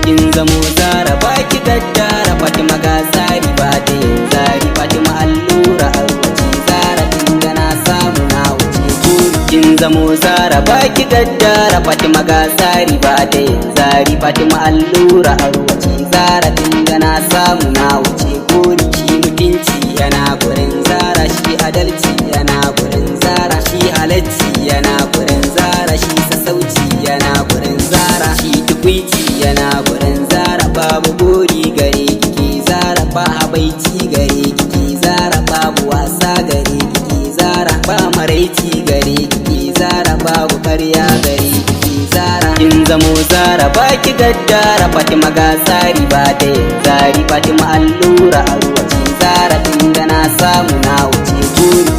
Kin zamo Zara baki gaddara, Fatima ga tsari ba ta yin zari, Fatima allura arwaci Zara inda na samu na wuce buri. Kin zamo Zara baki gaddara, Fatima ga tsari ba ta yin zari, Fatima allura arwaci Zara inda na samu na wuce buri. Shi mutunci yana gurin Zara, shi adalci yana gurin Zara, shi halacci yana gurin Zara, shi sassauci yana gurin Zara, shi tukwici yana gurin Zara. Babu gori gare kike Zara, ba habaici gare kike Zara, babu wasa gare kike Zara, ba maraici gare kike Zara, babu ƙarya gare kike Zara. Kin zamo Zara baki gaddara, Fatima ga tsari ba ta yin zari, Fatima allura arwaci Zara inda na samu na wuce buri.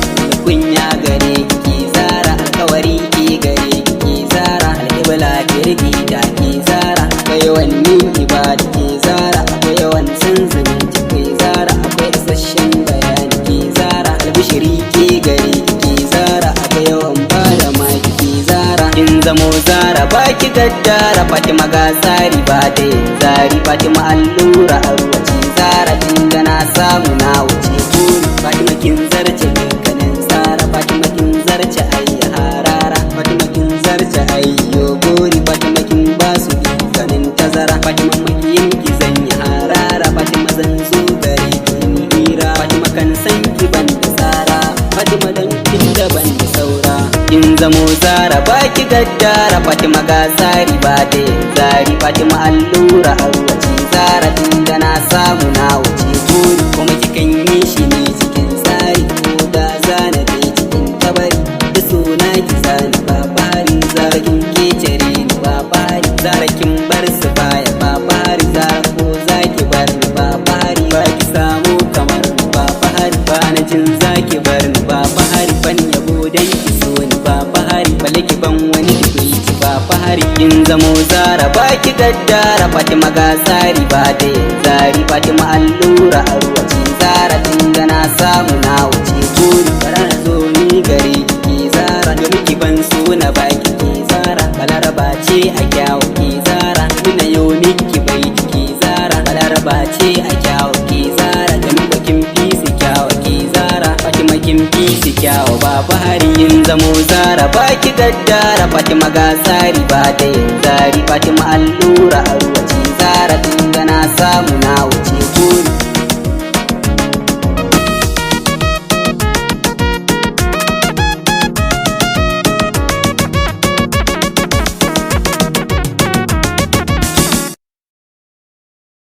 Kunya gare kike Zara, alkawari ke gare kike Zara, alƙibla kirki da ke Zara, akwai yawan yin ibada ke Zara, akwai yawan sun zumunci ke Zara, akwai isasshen bayani ke Zara, albishiri ke gare kike Zara, akwai yawan bada maki ke Zara. Kin zamo Zara baki gaddara, Fatima ga tsari ba ta yin zari, Fatima allura arwaci Zara inda na samu na wuce buri. Fatima kin zarce dukkanin Zara, Fatima kin zarce ayi harara, Fatima kin zarce ayyo gori, Fatima kin basu dukkanin tazara, Fatima makiyin ki zan yi harara, Fatima zan zo gare ki ni hira, Fatima kan san ki ban da tsara, Fatima dan kin da ban da saura. Kin zamo Zara baki gaddara, Fatima ga tsari ba ta yin zari, Fatima allura arwaci Zara inda na samu na wuce buri. Kuma kikan yi shi ne cikin tsari, ko da zana dai cikin kabari, da suna ki zani babari Zara, kin kecere ni babari Zara, kin bar su baya babari Zara, ko zaki bar ni babari, ba ki samu kamar ni babari, ba na jin zaki bar ni babari, ban yabo dan ki so ni babari, balle ki ban wani tukuici babari. Kin zamo Zara baki gaddara, Fatima ga tsari ba ta yin zari, Fatima allura arwaci Zara inda na samu na wuce buri. Bara na zo ni gare kike Zara, domin ki ban so na baki ke Zara, balaraba ce a kyawu ke Zara, nuna yau miki bai ke Zara, balaraba ce a kyawu ke Zara, domin ba kin fi su kyawu ke Zara, Fatima kin fi su kyawu babari. Kin zamo Zara baki gaddara, Fatima ga tsari ba ta yin zari, Fatima allura arwaci Zara inda na samu na wuce